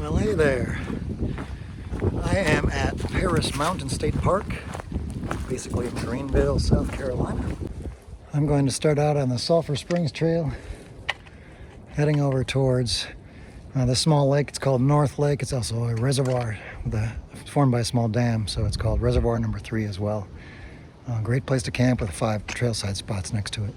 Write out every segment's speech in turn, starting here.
Well, hey there. I am at Paris Mountain State Park, basically in Greenville, South Carolina. I'm going to start out on the Sulphur Springs Trail, heading over towards the small lake. It's called North Lake. It's also a reservoir formed by a small dam, so it's called Reservoir Number 3 as well. Great place to camp with 5 trailside spots next to it.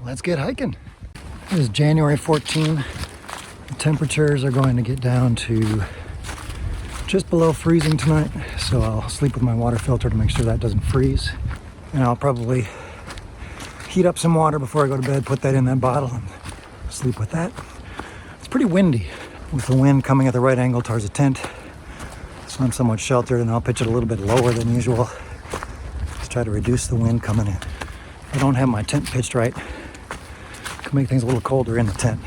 Let's get hiking. It is January 14. The temperatures are going to get down to just below freezing tonight, so I'll sleep with my water filter to make sure that doesn't freeze. And I'll probably heat up some water before I go to bed, put that in that bottle, and sleep with that. It's pretty windy, with the wind coming at the right angle towards the tent, so I'm somewhat sheltered, and I'll pitch it a little bit lower than usual. Just try to reduce the wind coming in. If I don't have my tent pitched right, make things a little colder in the tent.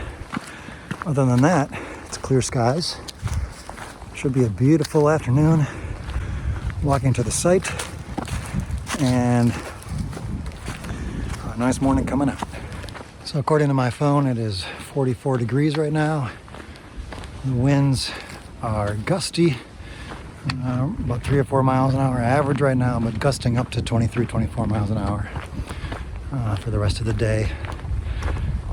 Other than that, it's clear skies. Should be a beautiful afternoon. Walking to the site, and a nice morning coming up. So according to my phone, it is 44 degrees right now. The winds are gusty, about 3 or 4 miles an hour average right now, but gusting up to 23, 24 miles an hour for the rest of the day.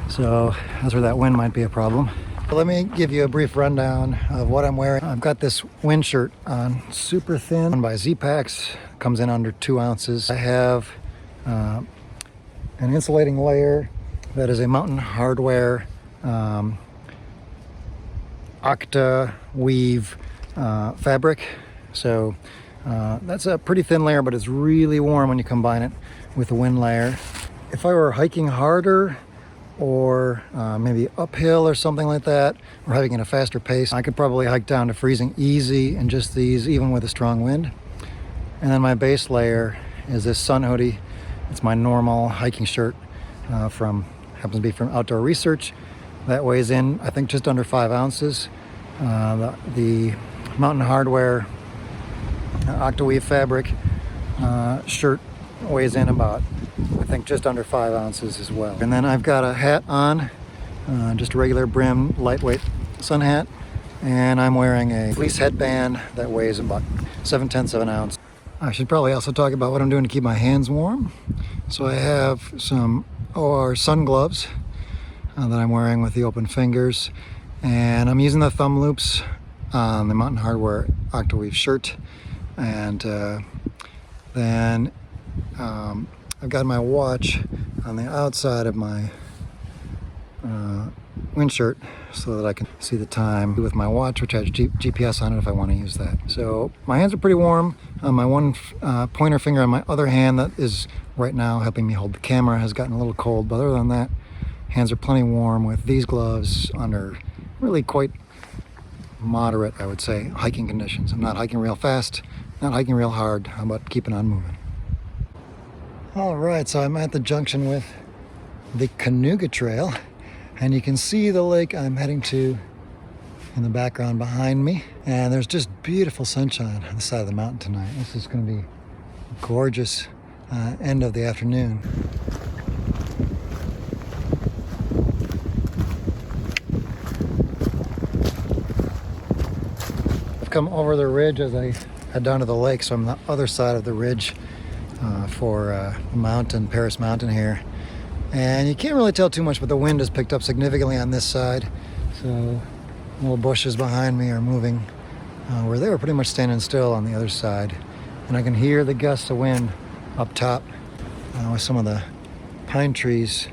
So that's where that wind might be a problem. Let me give you a brief rundown of what I'm wearing. I've got this wind shirt on, super thin, by Z-Packs, comes in under 2 ounces. I have an insulating layer that is a Mountain Hardwear Octa weave fabric. So that's a pretty thin layer, but it's really warm when you combine it with the wind layer. If I were hiking harder, or maybe uphill or something like that, or hiking at a faster pace, I could probably hike down to freezing easy in just these, even with a strong wind. And then my base layer is this sun hoodie. It's my normal hiking shirt happens to be from Outdoor Research. That weighs in, I think, just under 5 ounces. The Mountain Hardwear Octaweave fabric shirt weighs in about, I think, just under 5 ounces as well. And then I've got a hat on, just a regular brim, lightweight sun hat. And I'm wearing a fleece headband that weighs about 7/10 of an ounce. I should probably also talk about what I'm doing to keep my hands warm. So I have some OR sun gloves that I'm wearing with the open fingers. And I'm using the thumb loops on the Mountain Hardwear Octaweave shirt. And then I've got my watch on the outside of my wind shirt so that I can see the time with my watch, which has GPS on it if I want to use that. So my hands are pretty warm. My one pointer finger on my other hand that is right now helping me hold the camera has gotten a little cold, but other than that, hands are plenty warm with these gloves under really quite moderate, I would say, hiking conditions. I'm not hiking real fast, not hiking real hard. How about keeping on moving? All right, so I'm at the junction with the Canoga Trail, and you can see the lake I'm heading to in the background behind me. And there's just beautiful sunshine on the side of the mountain tonight. This is going to be a gorgeous end of the afternoon. I've come over the ridge as I head down to the lake, so I'm on the other side of the ridge for Paris Mountain here. And you can't really tell too much, but the wind has picked up significantly on this side. So little bushes behind me are moving where they were pretty much standing still on the other side. And I can hear the gusts of wind up top with some of the pine trees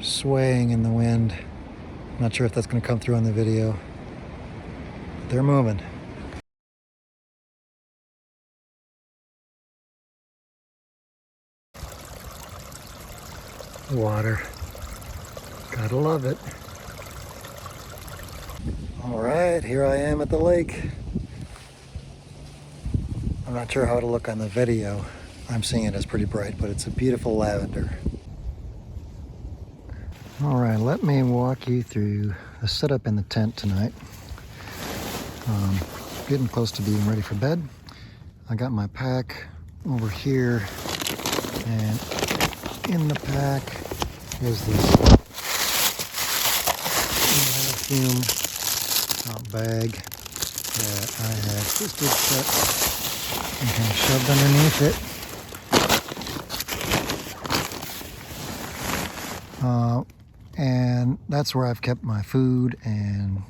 swaying in the wind. Not sure if that's going to come through on the video, but they're moving. Water. Gotta love it. All right, here I am at the lake. I'm not sure how it'll look on the video. I'm seeing it as pretty bright, but it's a beautiful lavender. All right, let me walk you through the setup in the tent tonight. getting close to being ready for bed. I got my pack over here, and in the pack is this fume bag that I had twisted shut and kind of shoved underneath it. And that's where I've kept my food and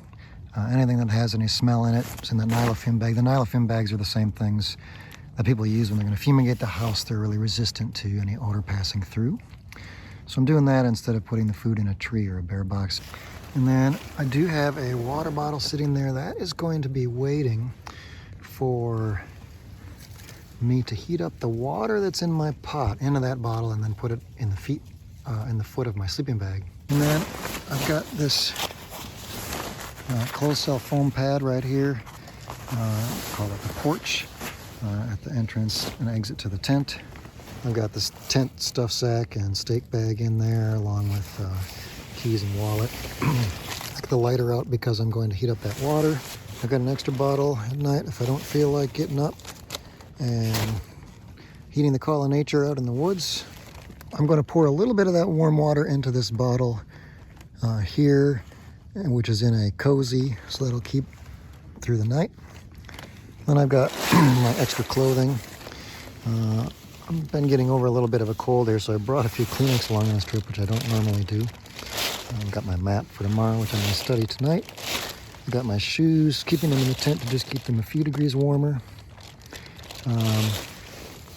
anything that has any smell in it. It's in the nylofilm bag. The nylofilm bags are the same things that people use when they're going to fumigate the house. They're really resistant to any odor passing through. So I'm doing that instead of putting the food in a tree or a bare box. And then I do have a water bottle sitting there that is going to be waiting for me to heat up the water that's in my pot into that bottle and then put it in the foot of my sleeping bag. And then I've got this closed cell foam pad right here, call it the porch, at the entrance and exit to the tent. I've got this tent stuff sack and stake bag in there along with keys and wallet. Take the lighter out because I'm going to heat up that water. I've got an extra bottle at night if I don't feel like getting up and heating the call of nature out in the woods. I'm going to pour a little bit of that warm water into this bottle here, which is in a cozy, so that'll keep through the night. Then I've got my extra clothing. I've been getting over a little bit of a cold here, so I brought a few Kleenex along on this trip, which I don't normally do. I've got my map for tomorrow, which I'm going to study tonight. I've got my shoes, keeping them in the tent to just keep them a few degrees warmer.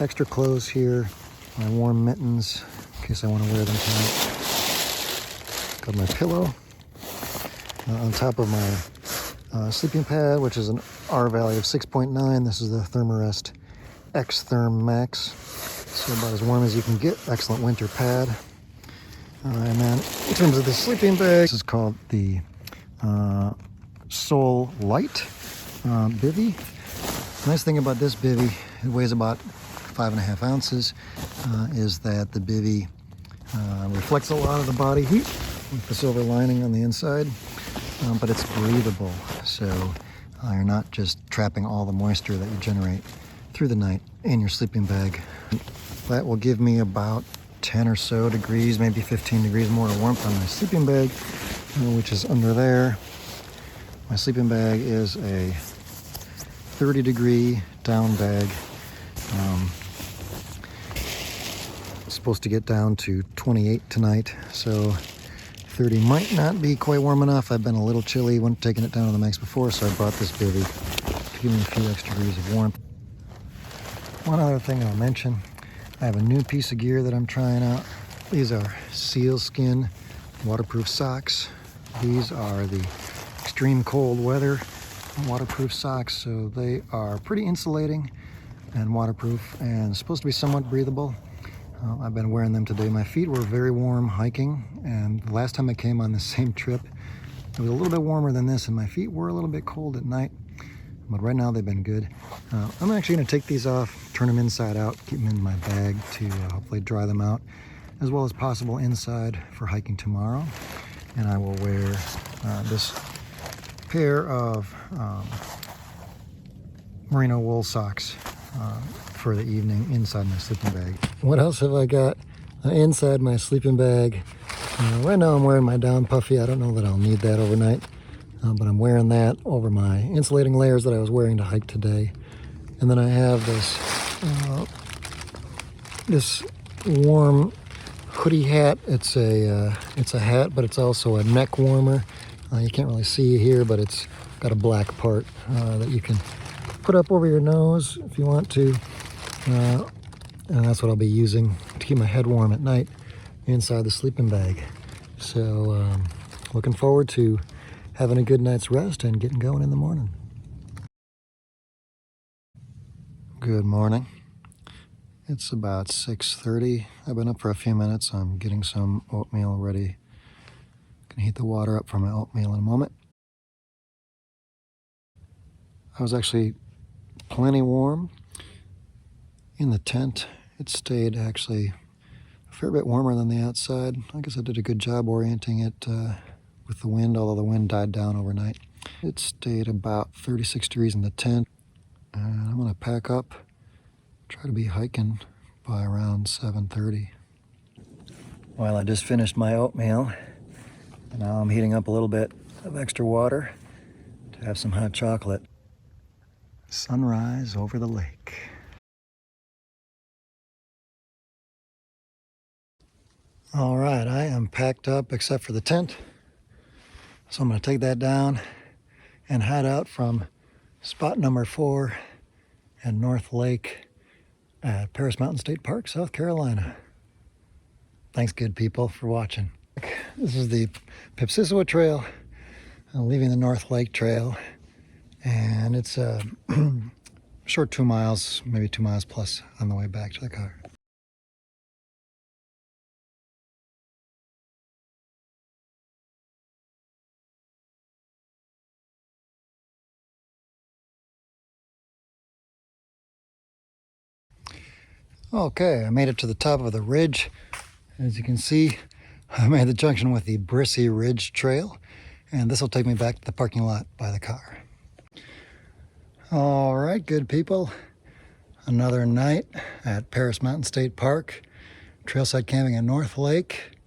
Extra clothes here, my warm mittens in case I want to wear them tonight. Got my pillow on top of my sleeping pad, which is an R value of 6.9. This is the Thermarest X Therm Max, so about as warm as you can get. Excellent winter pad. And then in terms of the sleeping bag, this is called the Soul Light bivy. Nice thing about this bivy, it weighs about 5.5 ounces, is that the bivy reflects a lot of the body heat with the silver lining on the inside, but it's breathable, so you're not just trapping all the moisture that you generate through the night in your sleeping bag. That will give me about 10 or so degrees, maybe 15 degrees more warmth on my sleeping bag, which is under there. My sleeping bag is a 30-degree down bag. It's supposed to get down to 28 tonight, so 30 might not be quite warm enough. I've been a little chilly when taking it down to the max before, so I brought this bivy to give me a few extra degrees of warmth. One other thing I'll mention, I have a new piece of gear that I'm trying out. These are sealskin waterproof socks. These are the extreme cold weather waterproof socks, so they are pretty insulating and waterproof and supposed to be somewhat breathable. I've been wearing them today. My feet were very warm hiking, and the last time I came on the same trip, it was a little bit warmer than this, and my feet were a little bit cold at night, but right now they've been good. I'm actually going to take these off, turn them inside out, keep them in my bag to hopefully dry them out, as well as possible inside for hiking tomorrow. And I will wear this pair of merino wool socks for the evening inside my sleeping bag. What else have I got inside my sleeping bag? Right now I'm wearing my down puffy. I don't know that I'll need that overnight, but I'm wearing that over my insulating layers that I was wearing to hike today. And then I have this warm hoodie hat. It's a hat, but it's also a neck warmer. You can't really see it here, but it's got a black part that you can put up over your nose if you want to. And that's what I'll be using to keep my head warm at night inside the sleeping bag. So looking forward to having a good night's rest and getting going in the morning. Good morning. It's about 6:30. I've been up for a few minutes. I'm getting some oatmeal ready. Gonna heat the water up for my oatmeal in a moment. I was actually plenty warm in the tent. It stayed actually a fair bit warmer than the outside. I guess I did a good job orienting it with the wind, although the wind died down overnight. It stayed about 36 degrees in the tent. And I'm gonna pack up, try to be hiking by around 7:30. Well, I just finished my oatmeal, and now I'm heating up a little bit of extra water to have some hot chocolate. Sunrise over the lake. All right, I am packed up except for the tent. So I'm gonna take that down and head out from spot number 4 at North Lake at Paris Mountain State Park, South Carolina. Thanks, good people, for watching. This is the Pipsissewa Trail. I'm leaving the North Lake Trail, and it's a short 2 miles, maybe 2 miles plus on the way back to the car. Okay, I made it to the top of the ridge. As you can see, I made the junction with the Brissy Ridge Trail, and this will take me back to the parking lot by the car. All right, good people. Another night at Paris Mountain State Park, trailside camping at North Lake.